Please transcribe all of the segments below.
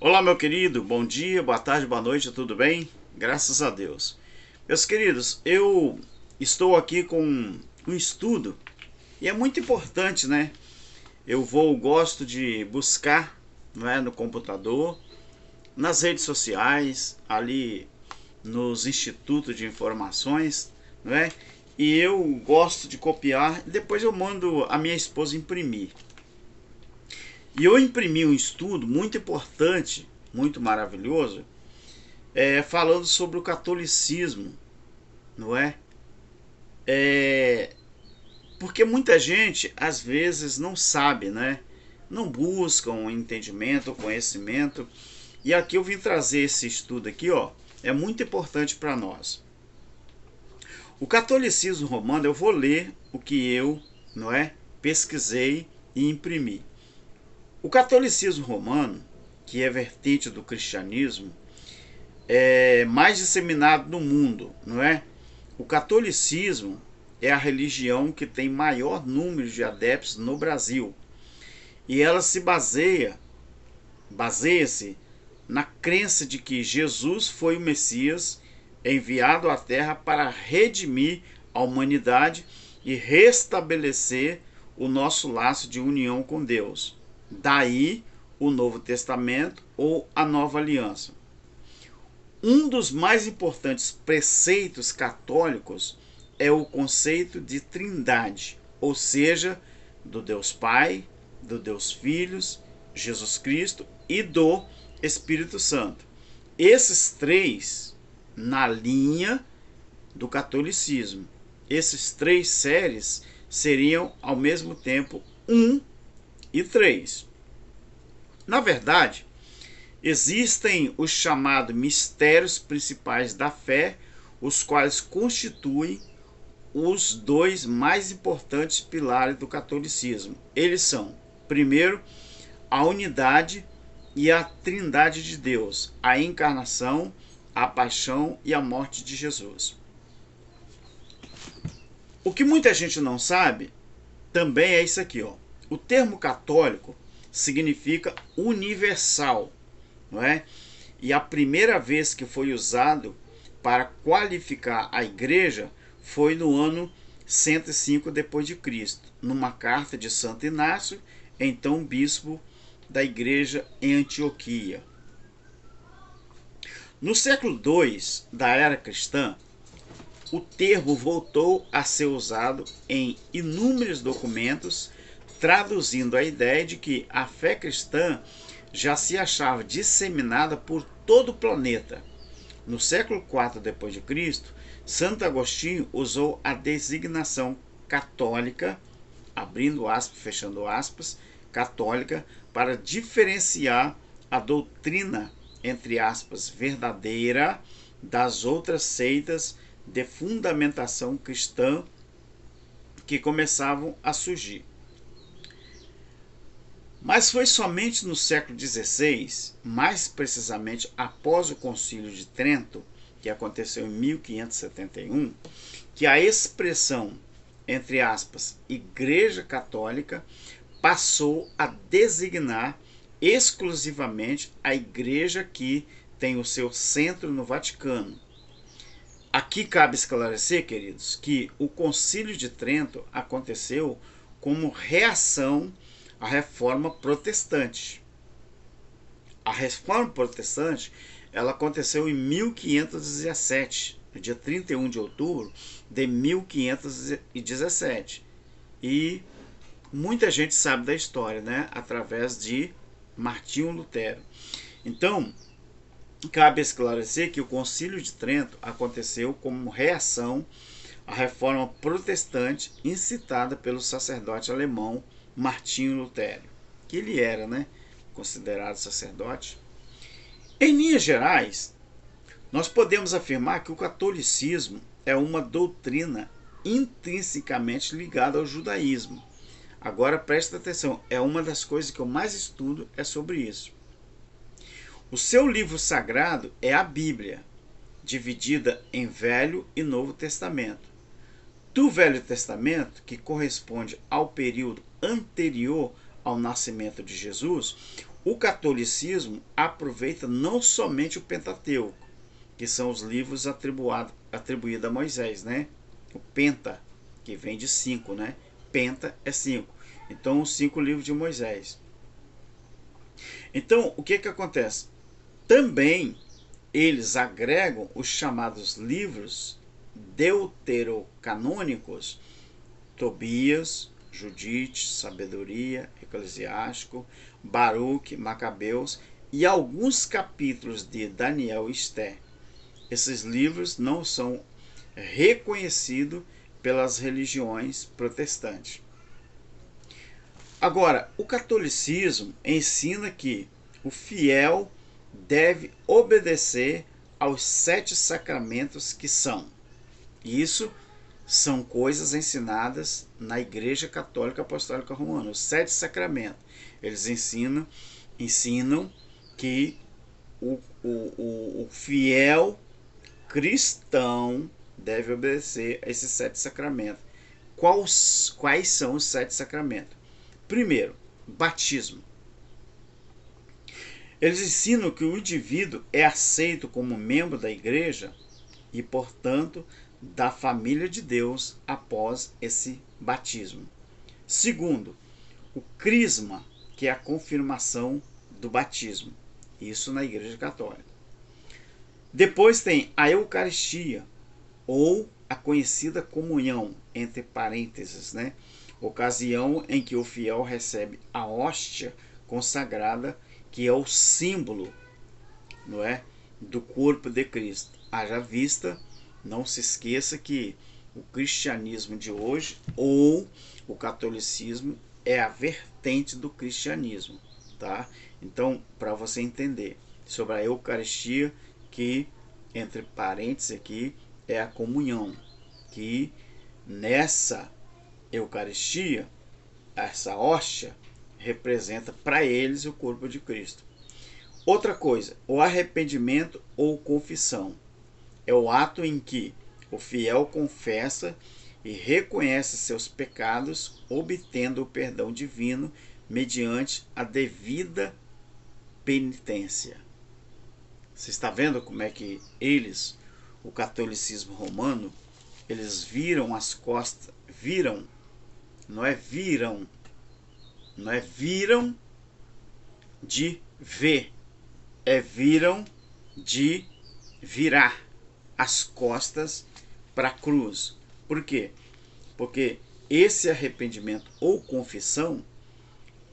Olá, meu querido, bom dia, boa tarde, boa noite, tudo bem? Graças a Deus. Meus queridos, eu estou aqui com um estudo e é muito importante, né? Gosto de buscar, não é, no computador, nas redes sociais, ali nos institutos de informações, não é? E eu gosto de copiar e depois eu mando a minha esposa imprimir. E eu imprimi um estudo muito importante, muito maravilhoso, falando sobre o catolicismo, não é? Porque muita gente às vezes não sabe, né? Não buscam um entendimento, conhecimento. E aqui eu vim trazer esse estudo aqui, ó. É muito importante para nós. O catolicismo romano, eu vou ler o que eu, não é, pesquisei e imprimi. O catolicismo romano, que é vertente do cristianismo, é mais disseminado no mundo, não é? O catolicismo é a religião que tem maior número de adeptos no Brasil. E ela baseia-se na crença de que Jesus foi o Messias enviado à Terra para redimir a humanidade e restabelecer o nosso laço de união com Deus. Daí o Novo Testamento ou a Nova Aliança. Um dos mais importantes preceitos católicos é o conceito de trindade, ou seja, do Deus Pai, do Deus Filho, Jesus Cristo e do Espírito Santo. Esses três na linha do catolicismo. Esses três séries seriam ao mesmo tempo um e três. Na verdade, existem os chamados mistérios principais da fé, os quais constituem os dois mais importantes pilares do catolicismo. Eles são, primeiro, a unidade e a trindade de Deus, a encarnação, a paixão e a morte de Jesus. O que muita gente não sabe também é isso aqui, ó. O termo católico significa universal, não é? E a primeira vez que foi usado para qualificar a igreja foi no ano 105 depois de Cristo, numa carta de Santo Inácio, então bispo da igreja em Antioquia. No século II da era cristã, o termo voltou a ser usado em inúmeros documentos, traduzindo a ideia de que a fé cristã já se achava disseminada por todo o planeta. No século IV depois de Cristo, Santo Agostinho usou a designação católica, abrindo aspas, fechando aspas, católica, para diferenciar a doutrina, entre aspas, verdadeira das outras seitas de fundamentação cristã que começavam a surgir. Mas foi somente no século XVI, mais precisamente após o Concílio de Trento, que aconteceu em 1571, que a expressão, entre aspas, Igreja Católica passou a designar exclusivamente a igreja que tem o seu centro no Vaticano. Aqui cabe esclarecer, queridos, que o Concílio de Trento aconteceu como reação à Reforma Protestante. A Reforma Protestante ela aconteceu em 1517, no dia 31 de outubro de 1517. E muita gente sabe da história, né? Através de Martinho Lutero. Então, cabe esclarecer que o Concílio de Trento aconteceu como reação à reforma protestante incitada pelo sacerdote alemão Martinho Lutero, que ele era, né, considerado sacerdote. Em linhas gerais, nós podemos afirmar que o catolicismo é uma doutrina intrinsecamente ligada ao judaísmo. Agora presta atenção, é uma das coisas que eu mais estudo é sobre isso. O seu livro sagrado é a Bíblia, dividida em Velho e Novo Testamento. Do Velho Testamento, que corresponde ao período anterior ao nascimento de Jesus, O catolicismo aproveita não somente o Pentateuco, que são os livros atribuídos a Moisés, né? O Penta, que vem de 5, né? Penta é 5. Então, os 5 livros de Moisés. Então, o que acontece? Também eles agregam os chamados livros deuterocanônicos, Tobias, Judite, Sabedoria, Eclesiástico, Baruque, Macabeus e alguns capítulos de Daniel e Esté. Esses livros não são reconhecidos pelas religiões protestantes. Agora, o catolicismo ensina que o fiel deve obedecer aos 7 sacramentos que são. Isso são coisas ensinadas na Igreja Católica Apostólica Romana, os 7 sacramentos. Eles ensinam que o fiel cristão deve obedecer a esses 7 sacramentos. Quais são os 7 sacramentos? Primeiro, batismo. Eles ensinam que o indivíduo é aceito como membro da igreja e, portanto, da família de Deus após esse batismo. Segundo, o crisma, que é a confirmação do batismo. Isso na Igreja Católica. Depois tem a Eucaristia, ou a conhecida comunhão, entre parênteses, né? Ocasião em que o fiel recebe a hóstia consagrada, que é o símbolo, não é, do corpo de Cristo. Haja vista, não se esqueça que o cristianismo de hoje, ou o catolicismo, é a vertente do cristianismo, tá? Então, para você entender sobre a Eucaristia, que, entre parênteses aqui, é a comunhão, que nessa Eucaristia, essa hóstia, representa para eles o corpo de Cristo. Outra coisa, o arrependimento ou confissão é o ato em que o fiel confessa e reconhece seus pecados, obtendo o perdão divino mediante a devida penitência. Você está vendo como é que eles, o catolicismo romano, eles viram as costas, não é viram de ver, é viram de virar as costas para a cruz. Por quê? Porque esse arrependimento ou confissão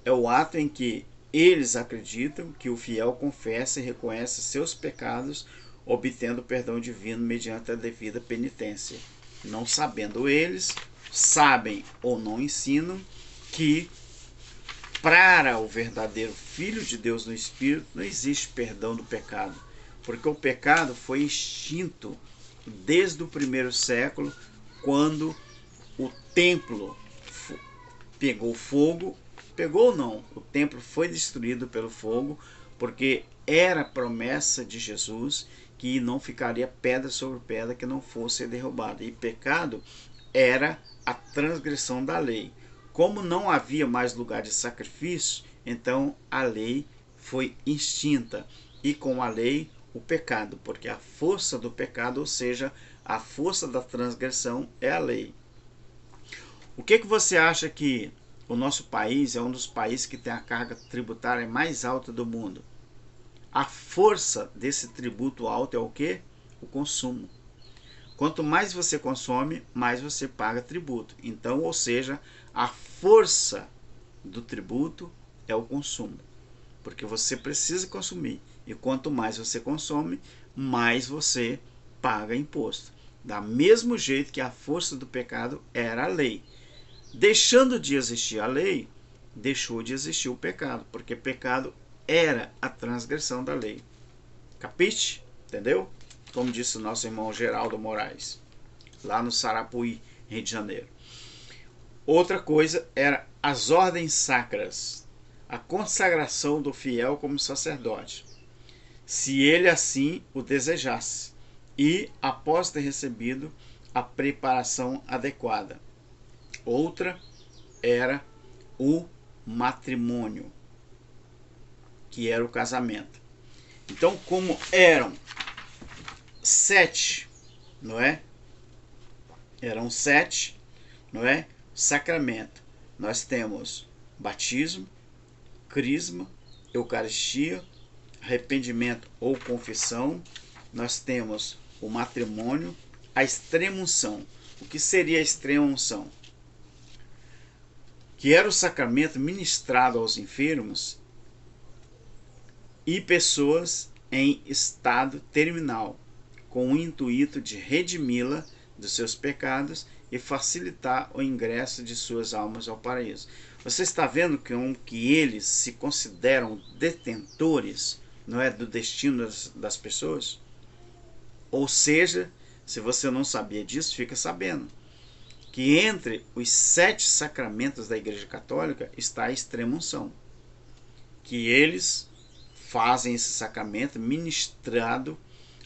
é o ato em que eles acreditam que o fiel confessa e reconhece seus pecados, obtendo perdão divino mediante a devida penitência. Não sabendo eles, sabem ou não ensinam que para o verdadeiro Filho de Deus no Espírito não existe perdão do pecado, porque o pecado foi extinto desde o primeiro século, quando o templo pegou fogo. Pegou não, o templo foi destruído pelo fogo, porque era promessa de Jesus que não ficaria pedra sobre pedra que não fosse derrubada. E pecado era a transgressão da lei. Como não havia mais lugar de sacrifício, então a lei foi extinta. E com a lei, o pecado, porque a força do pecado, ou seja, a força da transgressão, é a lei. O que você acha que o nosso país é um dos países que tem a carga tributária mais alta do mundo? A força desse tributo alto é o quê? O consumo. Quanto mais você consome, mais você paga tributo. Então, ou seja, a força do tributo é o consumo. Porque você precisa consumir. E quanto mais você consome, mais você paga imposto. Da mesmo jeito que a força do pecado era a lei. Deixando de existir a lei, deixou de existir o pecado, porque pecado era a transgressão da lei. Capite? Entendeu? Como disse o nosso irmão Geraldo Moraes, lá no Sarapuí, Rio de Janeiro. Outra coisa era as ordens sacras, a consagração do fiel como sacerdote, se ele assim o desejasse, e após ter recebido a preparação adequada. Outra era o matrimônio. que era o casamento. Então, como eram 7, não é? Eram 7, não é? Sacramento. Nós temos batismo, crisma, eucaristia, arrependimento ou confissão. Nós temos o matrimônio, a extrema-unção. O que seria a extrema-unção? Que era o sacramento ministrado aos enfermos e pessoas em estado terminal, com o intuito de redimi-la dos seus pecados e facilitar o ingresso de suas almas ao paraíso. Você está vendo que eles se consideram detentores, não é, do destino das pessoas? Ou seja, se você não sabia disso, fica sabendo que entre os 7 sacramentos da Igreja Católica está a extrema-unção, que eles fazem esse sacramento ministrado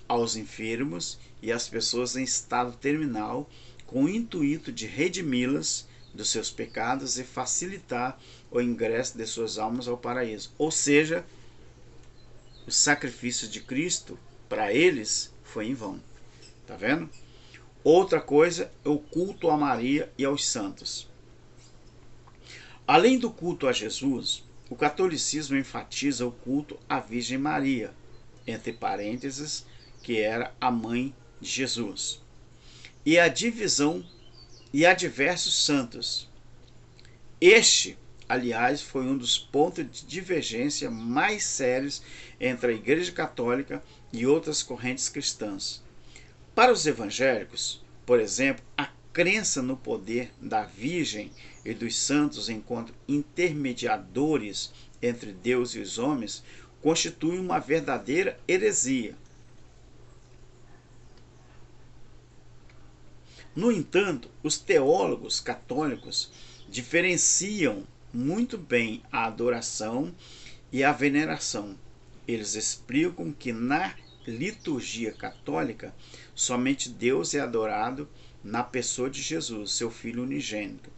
aos enfermos e às pessoas em estado terminal, com o intuito de redimi-las dos seus pecados e facilitar o ingresso de suas almas ao paraíso. Ou seja, o sacrifício de Cristo para eles foi em vão. Tá vendo? Outra coisa é o culto a Maria e aos santos. Além do culto a Jesus, o catolicismo enfatiza o culto à Virgem Maria, entre parênteses, que era a mãe de Jesus, e a divisão e a diversos santos. Este, aliás, foi um dos pontos de divergência mais sérios entre a Igreja Católica e outras correntes cristãs. Para os evangélicos, por exemplo, a crença no poder da Virgem e dos santos enquanto intermediadores entre Deus e os homens constitui uma verdadeira heresia. No entanto, os teólogos católicos diferenciam muito bem a adoração e a veneração. Eles explicam que na liturgia católica somente Deus é adorado na pessoa de Jesus, seu Filho unigênito.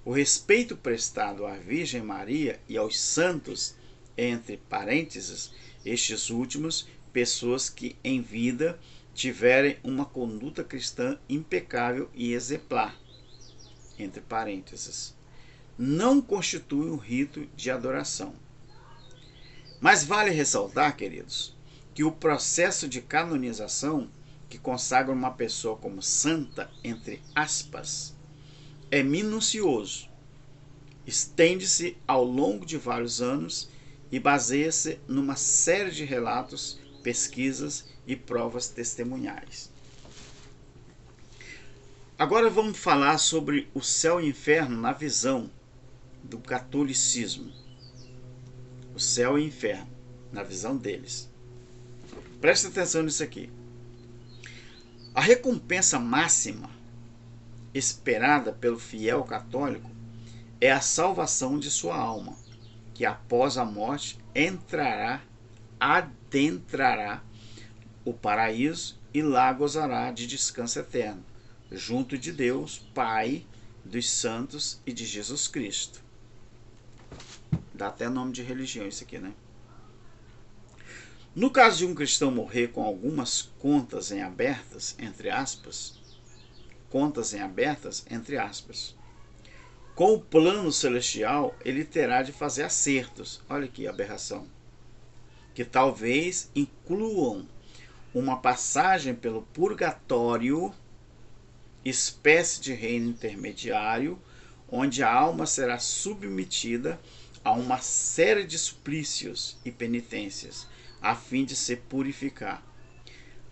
O respeito prestado à Virgem Maria e aos santos, entre parênteses, estes últimos, pessoas que em vida tiverem uma conduta cristã impecável e exemplar, entre parênteses, não constitui um rito de adoração. Mas vale ressaltar, queridos, que o processo de canonização que consagra uma pessoa como santa, entre aspas, é minucioso, estende-se ao longo de vários anos e baseia-se numa série de relatos, pesquisas e provas testemunhais. Agora vamos falar sobre o céu e o inferno na visão do catolicismo. O céu e o inferno, na visão deles. Presta atenção nisso aqui. A recompensa máxima esperada pelo fiel católico é a salvação de sua alma, que após a morte adentrará o paraíso e lá gozará de descanso eterno, junto de Deus, Pai, dos santos e de Jesus Cristo. Dá até nome de religião isso aqui, né? No caso de um cristão morrer com algumas contas em abertas, entre aspas, com o plano celestial, ele terá de fazer acertos. Olha aqui a aberração. Que talvez incluam uma passagem pelo purgatório, espécie de reino intermediário, onde a alma será submetida a uma série de suplícios e penitências, a fim de se purificar.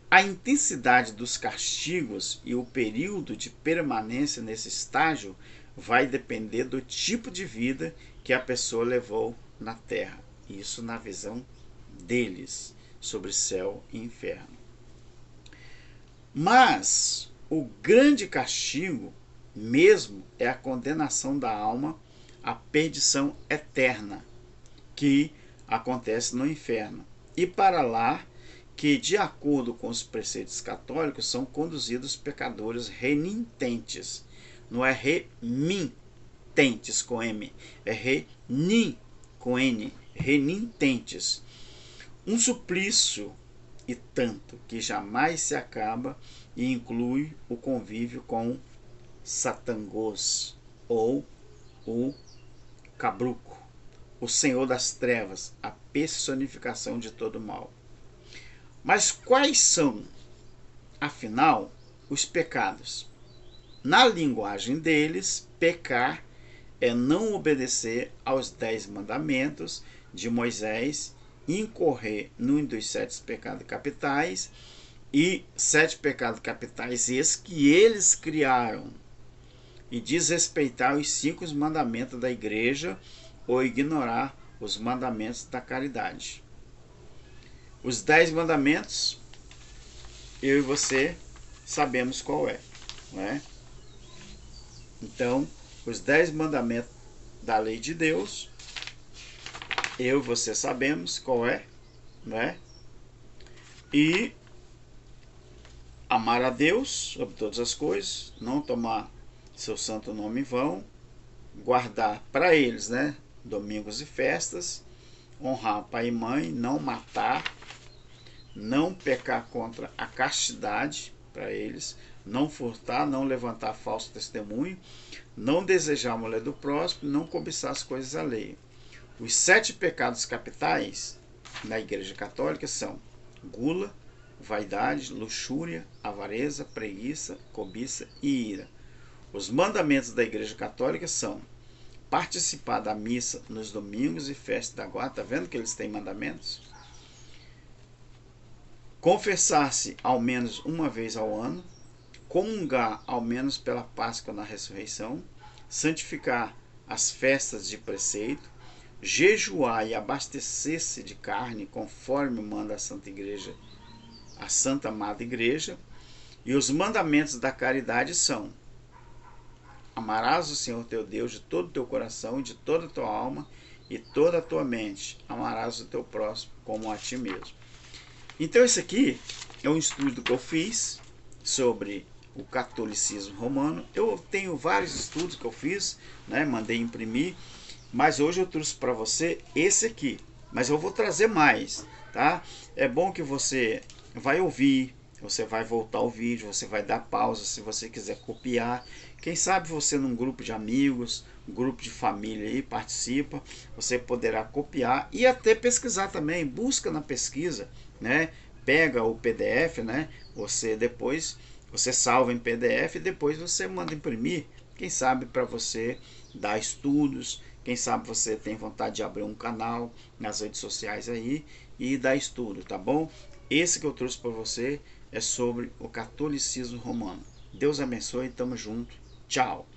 A intensidade dos castigos e o período de permanência nesse estágio vai depender do tipo de vida que a pessoa levou na terra. Isso na visão deles sobre céu e inferno. Mas o grande castigo mesmo é a condenação da alma à perdição eterna, que acontece no inferno. E para lá que, de acordo com os preceitos católicos, são conduzidos pecadores renitentes. Não é remitentes com M, é renin com N, renitentes. Um suplício e tanto que jamais se acaba e inclui o convívio com Satangos ou o Cabruco, o Senhor das Trevas, a personificação de todo mal. Mas quais são, afinal, os pecados? Na linguagem deles, pecar é não obedecer aos 10 mandamentos de Moisés, incorrer num dos 7 pecados capitais, e 7 pecados capitais esses que eles criaram, e desrespeitar os 5 mandamentos da igreja ou ignorar os mandamentos da caridade. Os 10 mandamentos, eu e você sabemos qual é, né? Então, os 10 mandamentos da lei de Deus, eu e você sabemos qual é, né? E amar a Deus sobre todas as coisas, não tomar seu santo nome em vão, guardar para eles, né, domingos e festas, honrar pai e mãe, não matar, não pecar contra a castidade para eles, não furtar, não levantar falso testemunho, não desejar a mulher do próximo, não cobiçar as coisas alheias. Os 7 pecados capitais na Igreja Católica são gula, vaidade, luxúria, avareza, preguiça, cobiça e ira. Os mandamentos da Igreja Católica são participar da missa nos domingos e festas da guarda. Está vendo que eles têm mandamentos? Confessar-se ao menos uma vez ao ano, comungar ao menos pela Páscoa na ressurreição, santificar as festas de preceito, jejuar e abastecer-se de carne conforme manda a Santa Igreja, a Santa Amada Igreja. E os mandamentos da caridade são: amarás o Senhor teu Deus de todo o teu coração e de toda a tua alma e toda a tua mente. Amarás o teu próximo como a ti mesmo. Então esse aqui é um estudo que eu fiz sobre o catolicismo romano. Eu tenho vários estudos que eu fiz, né? Mandei imprimir, mas hoje eu trouxe para você esse aqui. Mas eu vou trazer mais, tá? É bom que você vai ouvir, você vai voltar ao vídeo, você vai dar pausa se você quiser copiar. Quem sabe você num grupo de amigos, um grupo de família aí, participa, você poderá copiar e até pesquisar também, busca na pesquisa, né? Pega o PDF, né? Você salva em PDF e depois você manda imprimir. Quem sabe para você dar estudos, quem sabe você tem vontade de abrir um canal nas redes sociais aí e dar estudo, tá bom? Esse que eu trouxe para você é sobre o catolicismo romano. Deus abençoe, tamo junto, tchau!